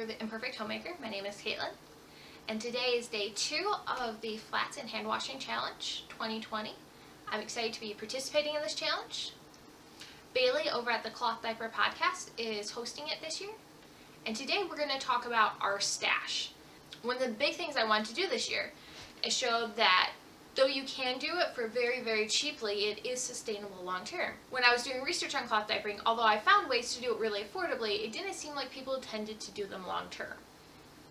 for the Imperfect Homemaker. My name is Caitlin, and today is day 2 of the Flats and Hand Washing Challenge 2020. I'm excited to be participating in this challenge. Bailey over at the Cloth Diaper podcast is hosting it this year, and today we're going to talk about our stash. One of the big things I wanted to do this year is show that though you can do it for very, very cheaply, it is sustainable long term. When I was doing research on cloth diapering, although I found ways to do it really affordably, it didn't seem like people tended to do them long term.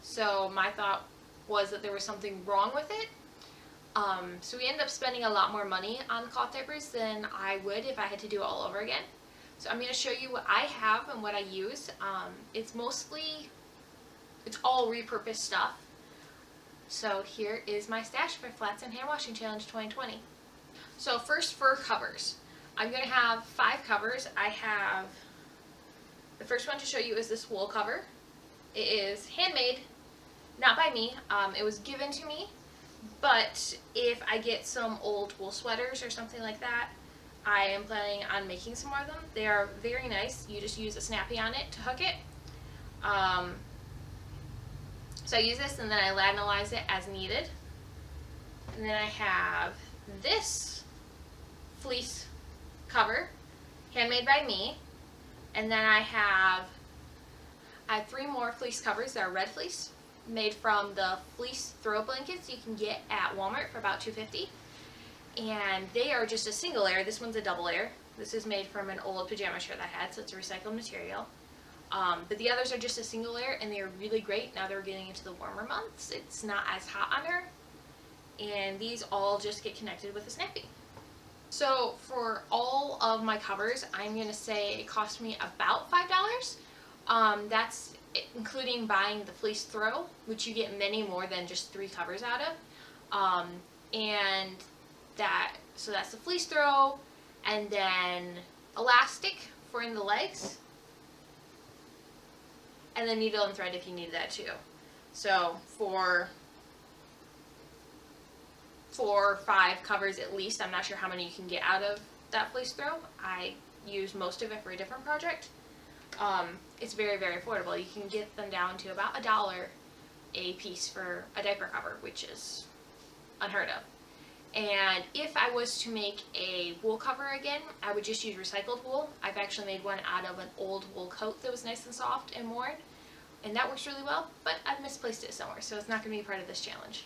So my thought was that there was something wrong with it. So we ended up spending a lot more money on cloth diapers than I would if I had to do it all over again. So I'm going to show you what I have and what I use. It's all repurposed stuff. So here is my stash for Flats and Hand Washing Challenge 2020. So first, for covers. I'm going to have 5 covers. The first one to show you is this wool cover. It is handmade, not by me. It was given to me, but if I get some old wool sweaters or something like that, I am planning on making some more of them. They are very nice. You just use a snappy on it to hook it. So I use this and then I latinolyze it as needed. And then I have this fleece cover, handmade by me. And then I have 3 more fleece covers that are red fleece, made from the fleece throw blankets you can get at Walmart for about $2.50. And they are just a single layer. This one's a double layer. This is made from an old pajama shirt I had, so it's a recycled material. But the others are just a single layer, and they are really great now that we're getting into the warmer months. It's not as hot under, and these all just get connected with a snappy. So for all of my covers, I'm going to say it cost me about $5. That's including buying the fleece throw, which you get many more than just 3 covers out of. So that's the fleece throw, and then elastic for in the legs, and then needle and thread if you need that too. So for 4 or 5 covers at least, I'm not sure how many you can get out of that fleece throw. I use most of it for a different project. It's very, very affordable. You can get them down to about $1 a piece for a diaper cover, which is unheard of. And if I was to make a wool cover again, I would just use recycled wool. I've actually made one out of an old wool coat that was nice and soft and worn, and that works really well, but I've misplaced it somewhere, so it's not going to be part of this challenge.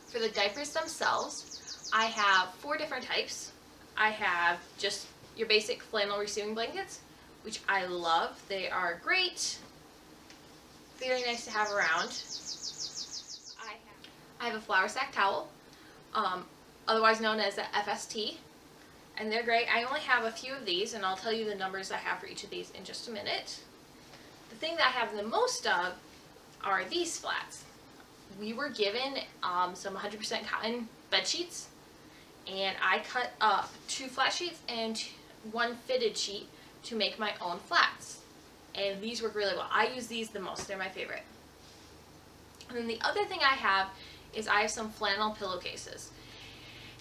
For the diapers themselves, I have 4 different types. I have just your basic flannel receiving blankets, which I love. They are great, very nice to have around. I have a flour sack towel, otherwise known as the FST, and they're great. I only have a few of these, and I'll tell you the numbers I have for each of these in just a minute. The thing that I have the most of are these flats. We were given some 100% cotton bed sheets, and I cut up 2 flat sheets and 1 fitted sheet to make my own flats, and these work really well. I use these the most. They're my favorite. And then the other thing I have is I have some flannel pillowcases,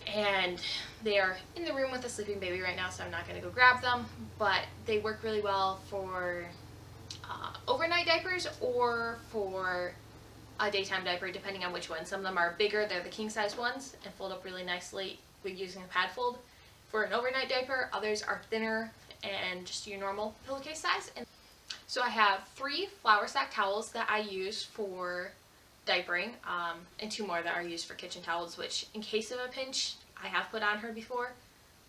and they are in the room with a sleeping baby right now, so I'm not going to go grab them, but they work really well for overnight diapers or for a daytime diaper, depending on which one. Some of them are bigger, they're the king size ones, and fold up really nicely with using a pad fold for an overnight diaper. Others are thinner and just your normal pillowcase size. And so I have 3 flour sack towels that I use for diapering, and 2 more that are used for kitchen towels, which in case of a pinch I have put on her before,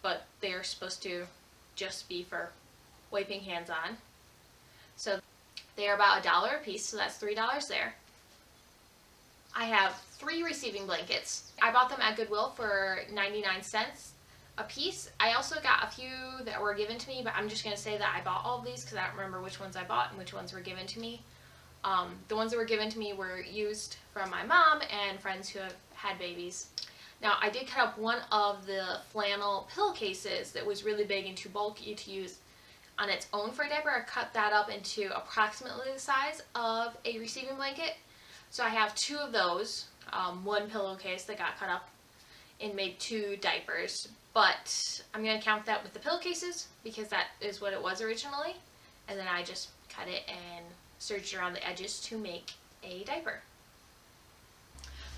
but they are supposed to just be for wiping hands on. So they are about $1 a piece, so that's $3 there. I have 3 receiving blankets. I bought them at Goodwill for 99 cents a piece. I also got a few that were given to me, but I'm just going to say that I bought all of these because I don't remember which ones I bought and which ones were given to me. The ones that were given to me were used from my mom and friends who have had babies. Now, I did cut up one of the flannel pillowcases that was really big and too bulky to use on its own for a diaper. I cut that up into approximately the size of a receiving blanket. So I have 2 of those, 1 pillowcase that got cut up and made 2 diapers. But I'm going to count that with the pillowcases because that is what it was originally. And then I just cut it and serged around the edges to make a diaper.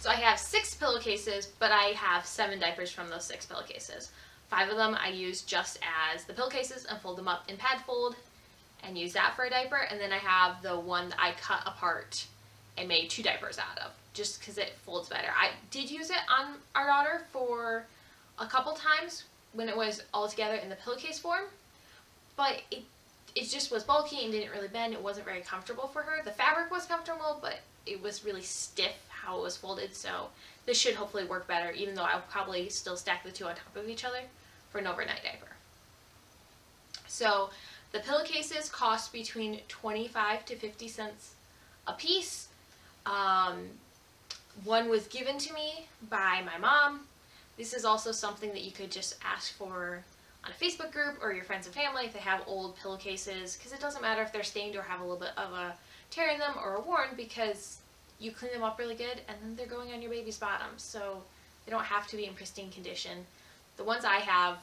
So I have 6 pillowcases, but I have 7 diapers from those 6 pillowcases. 5 of them I use just as the pillowcases and fold them up in pad fold and use that for a diaper. And then I have the one that I cut apart and made 2 diapers out of, just because it folds better. I did use it on our daughter for a couple times when it was all together in the pillowcase form, but it just was bulky and didn't really bend. It wasn't very comfortable for her. The fabric was comfortable, but it was really stiff how it was folded, so this should hopefully work better, even though I'll probably still stack the 2 on top of each other for an overnight diaper. So the pillowcases cost between 25 to 50 cents a piece. One was given to me by my mom. This is also something that you could just ask for on a Facebook group or your friends and family if they have old pillowcases, because it doesn't matter if they're stained or have a little bit of a tear in them or are worn, because you clean them up really good and then they're going on your baby's bottoms, so they don't have to be in pristine condition. The ones I have,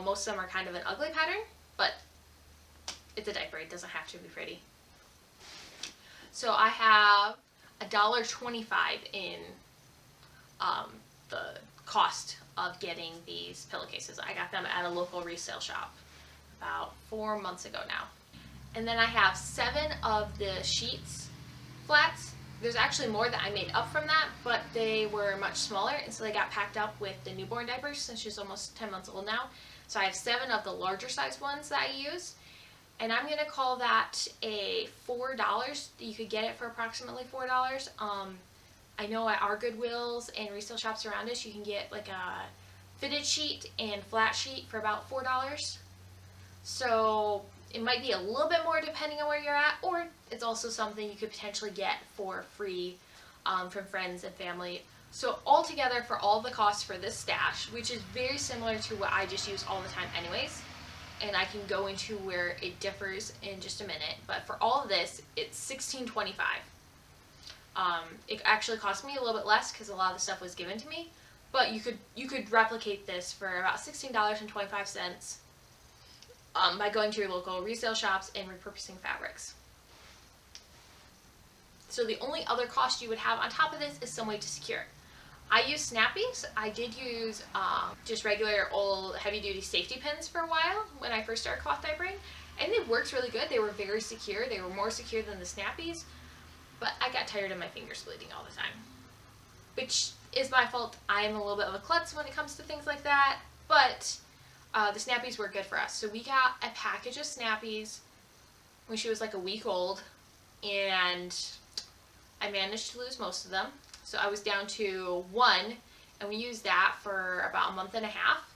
most of them are kind of an ugly pattern, but it's a diaper, it doesn't have to be pretty. So I have $1.25 in the cost of getting these pillowcases. I got them at a local resale shop about 4 months ago now. And then I have 7 of the sheets flats. There's actually more that I made up from that, but they were much smaller, and so they got packed up with the newborn diapers since she's almost 10 months old now. So I have 7 of the larger size ones that I use, and I'm gonna call that a $4. You could get it for approximately $4. I know at our Goodwills and resale shops around us, you can get like a fitted sheet and flat sheet for about $4. So it might be a little bit more depending on where you're at, or it's also something you could potentially get for free from friends and family. So altogether, for all the costs for this stash, which is very similar to what I just use all the time anyways, and I can go into where it differs in just a minute, but for all of this, it's $16.25. It actually cost me a little bit less because a lot of the stuff was given to me, but you could replicate this for about $16.25 by going to your local resale shops and repurposing fabrics. So the only other cost you would have on top of this is some way to secure it. I use snappies. I did use just regular old heavy-duty safety pins for a while when I first started cloth diapering, and they worked really good. They were very secure. They were more secure than the snappies, but I got tired of my fingers bleeding all the time, which is my fault. I am a little bit of a klutz when it comes to things like that, but the snappies were good for us. So we got a package of snappies when she was like a week old, and I managed to lose most of them. So I was down to 1, and we used that for about a month and a half,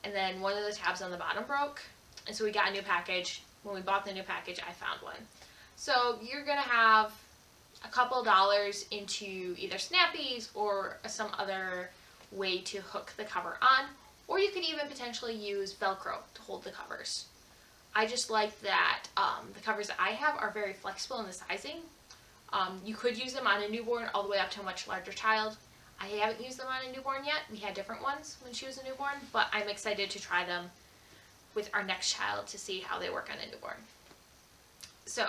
and then one of the tabs on the bottom broke, and so we got a new package. When we bought the new package, I found one. So you're gonna have a couple dollars into either snappies or some other way to hook the cover on, or you could even potentially use Velcro to hold the covers. I just like that the covers that I have are very flexible in the sizing. You could use them on a newborn all the way up to a much larger child. I haven't used them on a newborn yet. We had different ones when she was a newborn, but I'm excited to try them with our next child to see how they work on a newborn. So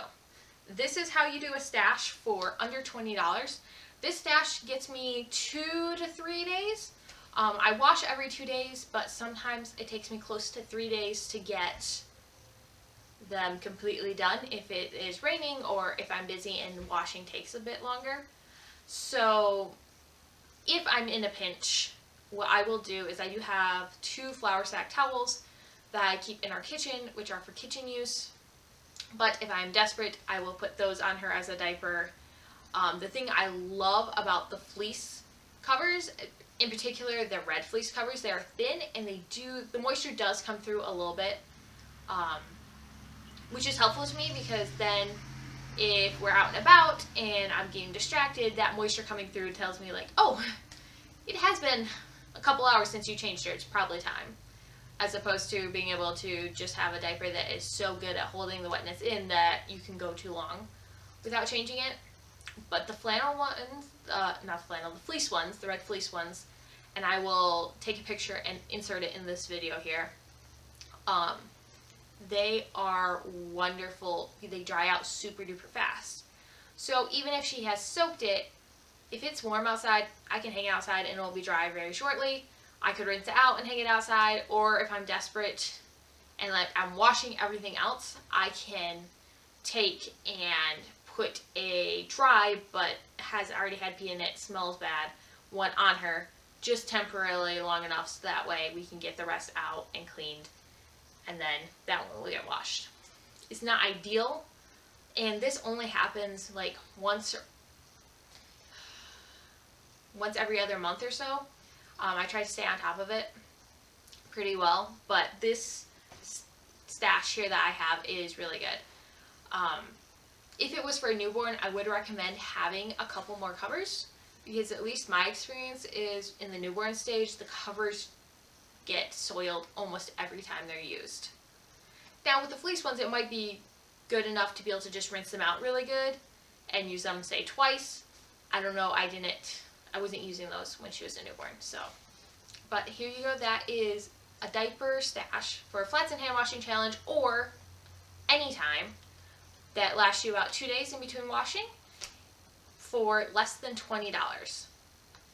this is how you do a stash for under $20. This stash gets me 2 to 3 days. I wash every 2 days, but sometimes it takes me close to 3 days to get them completely done if it is raining or if I'm busy and washing takes a bit longer. So if I'm in a pinch, what I will do is I do have 2 flour sack towels that I keep in our kitchen, which are for kitchen use. But if I'm desperate, I will put those on her as a diaper. The thing I love about the fleece covers, in particular the red fleece covers, they are thin and the moisture does come through a little bit, which is helpful to me because then if we're out and about and I'm getting distracted, that moisture coming through tells me like, oh, it has been a couple hours since you changed her, it's probably time. As opposed to being able to just have a diaper that is so good at holding the wetness in that you can go too long without changing it. But the flannel ones, not the flannel, the fleece ones, the red fleece ones, and I will take a picture and insert it in this video here. they are wonderful. They dry out super duper fast. So even if she has soaked it, if it's warm outside, I can hang it outside and it will be dry very shortly. I could rinse it out and hang it outside, or if I'm desperate and like I'm washing everything else, I can take and put a dry but has already had pee in it, smells bad, one on her, just temporarily long enough so that way we can get the rest out and cleaned, and then that one will get washed. It's not ideal, and this only happens like once every other month or so. I try to stay on top of it pretty well, but this stash here that I have is really good. If it was for a newborn, I would recommend having a couple more covers, because at least my experience is in the newborn stage, the covers get soiled almost every time they're used. Now with the fleece ones, it might be good enough to be able to just rinse them out really good and use them, say, twice. I don't know, I wasn't using those when she was a newborn, so. But here you go, that is a diaper stash for a flats and hand washing challenge, or anytime, that lasts you about 2 days in between washing for less than $20.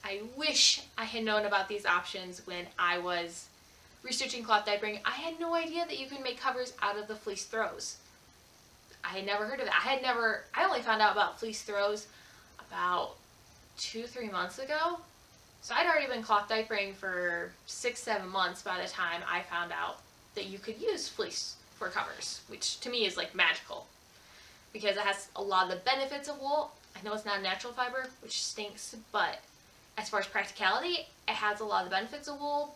I wish I had known about these options when I was researching cloth diapering. I had no idea that you can make covers out of the fleece throws. I had never heard of that. I only found out about fleece throws about 2-3 months ago. So I'd already been cloth diapering for 6-7 months by the time I found out that you could use fleece for covers, which to me is like magical, because it has a lot of the benefits of wool. I know it's not a natural fiber, which stinks, but as far as practicality, it has a lot of the benefits of wool,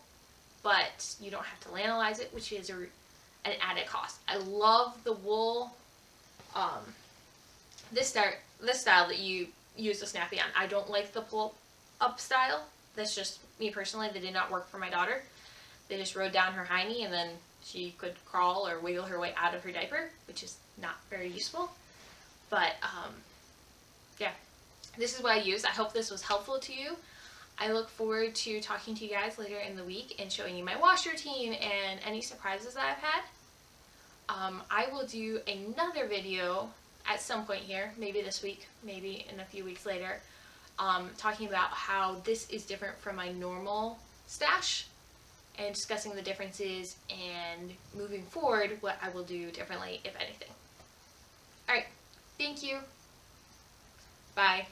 but you don't have to lanolize it, which is an added cost. I love the wool, this style that you use the snappy on. I don't like the pull up style. That's just me personally. That did not work for my daughter. They just rode down her hiney and then she could crawl or wiggle her way out of her diaper, which is not very useful. But yeah, this is what I use. I hope this was helpful to you. I look forward to talking to you guys later in the week and showing you my wash routine and any surprises that I've had. I will do another video at some point here, maybe this week, maybe in a few weeks later, talking about how this is different from my normal stash and discussing the differences and moving forward what I will do differently, if anything. Alright, thank you. Bye.